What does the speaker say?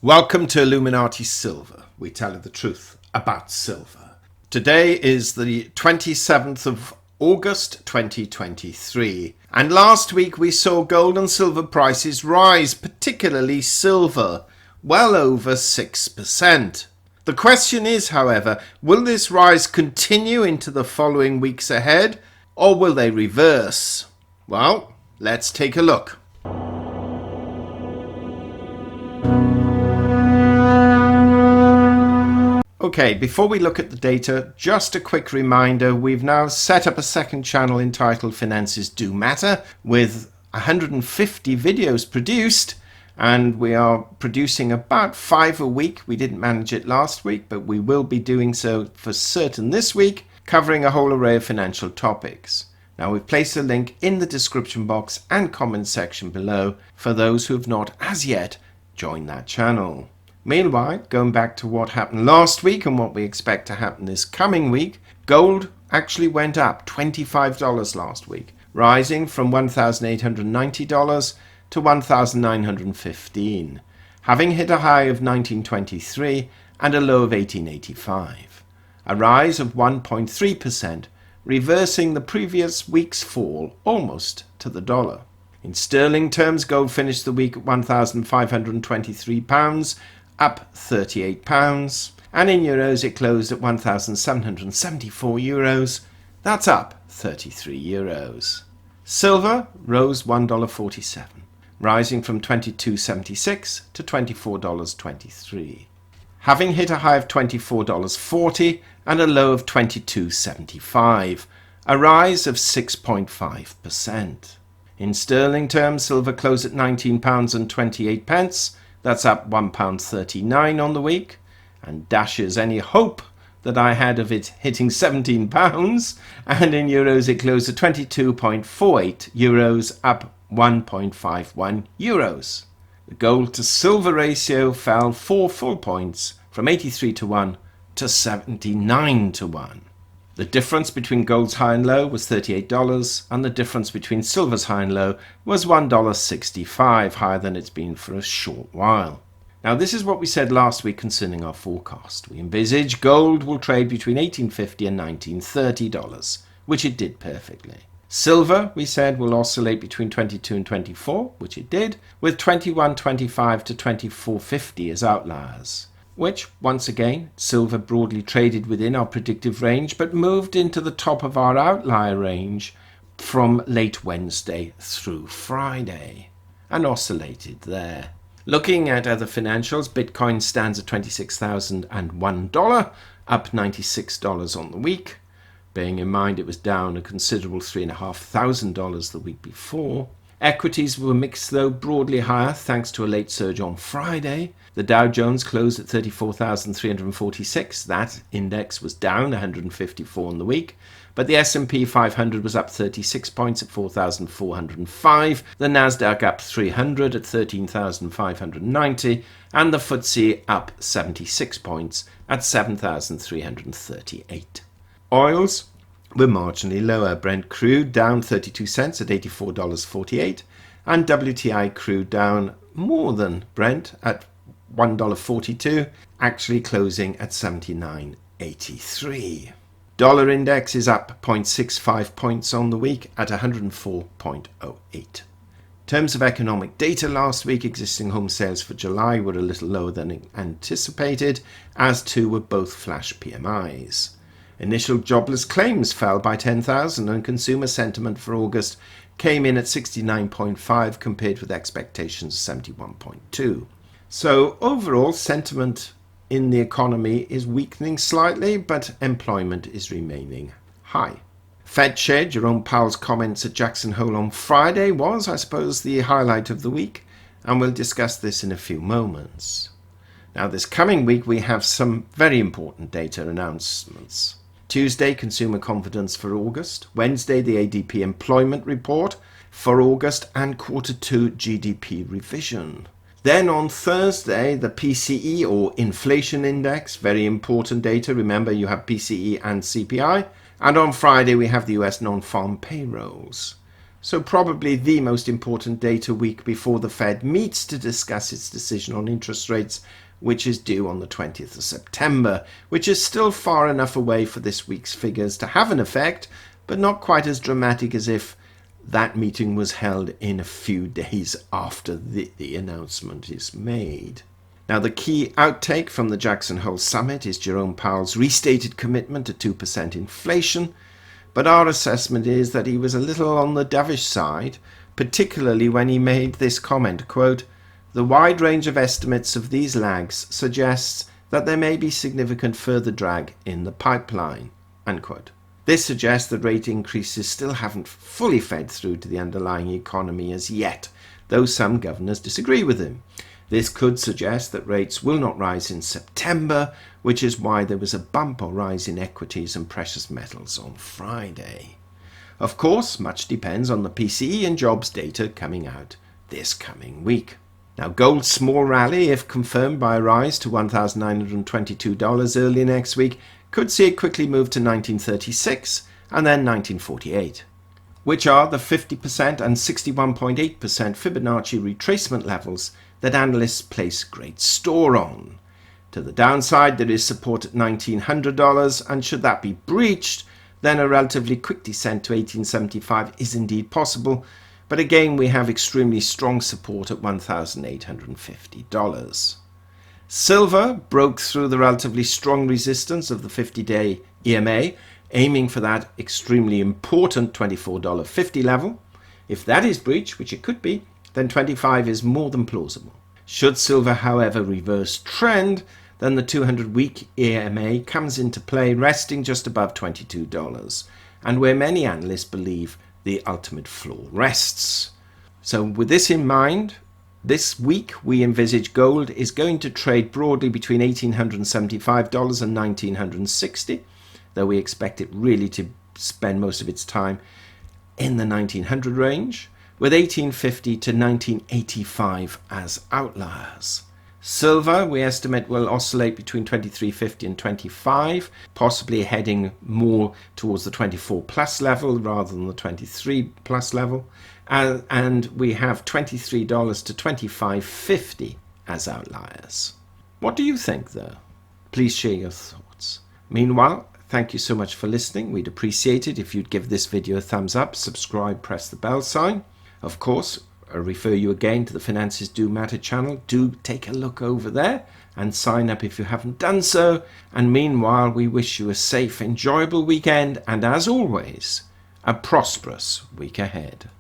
Welcome to Illuminati Silver. We tell you the truth about silver. Today is the 27th of August 2023, and last week we saw gold and silver prices rise, particularly silver, well over 6%. The question is, however, will this rise continue into the following weeks ahead, or will they reverse? Well, let's take a look. Okay, before we look at the data, just a quick reminder, we've now set up a second channel entitled Finances Do Matter with 150 videos produced, and we are producing about 5 a week. We didn't manage it last week, but we will be doing so for certain this week, covering a whole array of financial topics. Now, we've placed a link in the description box and comment section below for those who have not as yet joined that channel. Meanwhile, going back to what happened last week and what we expect to happen this coming week, gold actually went up $25 last week, rising from $1,890 to $1,915, having hit a high of 1923 and a low of 1885, a rise of 1.3%, reversing the previous week's fall almost to the dollar. In sterling terms, gold finished the week at £1,523, up £38, and in euros it closed at €1,774. That's up €33. Silver rose $1.47, rising from $22.76 to $24.23, having hit a high of $24.40 and a low of $22.75, a rise of 6.5%. In sterling terms, silver closed at £19.28. That's up £1.39 on the week, and dashes any hope that I had of it hitting £17. And in euros, it closed at €22.48, up €1.51. The gold to silver ratio fell 4 full points from 83 to 1 to 79 to 1. The difference between gold's high and low was $38, and the difference between silver's high and low was $1.65, higher than it's been for a short while. Now, this is what we said last week concerning our forecast. We envisage gold will trade between $18.50 and $19.30, which it did perfectly. Silver, we said, will oscillate between 22 and 24, which it did, with 21.25 to 24.50 as outliers, which, once again, silver broadly traded within our predictive range, but moved into the top of our outlier range from late Wednesday through Friday, and oscillated there. Looking at other financials, Bitcoin stands at $26,001, up $96 on the week, bearing in mind it was down a considerable $3,500 the week before. Equities were mixed, though broadly higher thanks to a late surge on Friday. The Dow Jones closed at 34,346. That index was down 154 on the week. But the S&P 500 was up 36 points at 4,405. The Nasdaq up 300 at 13,590. And the FTSE up 76 points at 7,338. Oils were marginally lower. Brent crude down 32 cents at $84.48, and WTI crude down more than Brent at $1.42, actually closing at $79.83. Dollar index is up 0.65 points on the week at 104.08. In terms of economic data last week, existing home sales for July were a little lower than anticipated, as too were both flash PMIs. Initial jobless claims fell by 10,000, and consumer sentiment for August came in at 69.5 compared with expectations of 71.2. So overall, sentiment in the economy is weakening slightly, but employment is remaining high. Fed Chair Jerome Powell's comments at Jackson Hole on Friday was, I suppose, the highlight of the week, and we'll discuss this in a few moments. Now, this coming week we have some very important data announcements. Tuesday, consumer confidence for August. Wednesday, the ADP employment report for August and Q2 GDP revision. Then on Thursday, the PCE or inflation index, very important data. Remember, you have PCE and CPI. And on Friday, we have the US non-farm payrolls. so probably the most important data week before the Fed meets to discuss its decision on interest rates, which is due on the 20th of September, which is still far enough away for this week's figures to have an effect, but not quite as dramatic as if that meeting was held in a few days after the announcement is made. Now, the key outtake from the Jackson Hole summit is Jerome Powell's restated commitment to 2% inflation, but our assessment is that he was a little on the dovish side, particularly when he made this comment, quote, "The wide range of estimates of these lags suggests that there may be significant further drag in the pipeline," unquote. This suggests that rate increases still haven't fully fed through to the underlying economy as yet, though some governors disagree with him. This could suggest that rates will not rise in September, which is why there was a bump or rise in equities and precious metals on Friday. Of course, much depends on the PCE and jobs data coming out this coming week. Now, gold's small rally, if confirmed by a rise to $1,922 early next week, could see it quickly move to 1936 and then 1948, which are the 50% and 61.8% Fibonacci retracement levels that analysts place great store on. To the downside, there is support at $1,900, and should that be breached, then a relatively quick descent to $1,875 is indeed possible, but again we have extremely strong support at $1,850. Silver broke through the relatively strong resistance of the 50-day EMA, aiming for that extremely important $24.50 level. If that is breached, which it could be, then 25 is more than plausible. Should silver, however, reverse trend, then the 200-week EMA comes into play, resting just above $22, and where many analysts believe the ultimate floor rests. So with this in mind, this week we envisage gold is going to trade broadly between $1,875 and $1,960, though we expect it really to spend most of its time in the 1900 range, with 1850 to 1985 as outliers. Silver, we estimate, will oscillate between 23.50 and 25, possibly heading more towards the 24 plus level rather than the 23 plus level. And we have $23 to $25.50 as outliers. What do you think, though? Please share your thoughts. Meanwhile, thank you so much for listening. We'd appreciate it if you'd give this video a thumbs up, subscribe, press the bell sign. Of course, I refer you again to the Finances Do Matter channel. Do take a look over there and sign up if you haven't done so. And meanwhile, we wish you a safe, enjoyable weekend and, as always, a prosperous week ahead.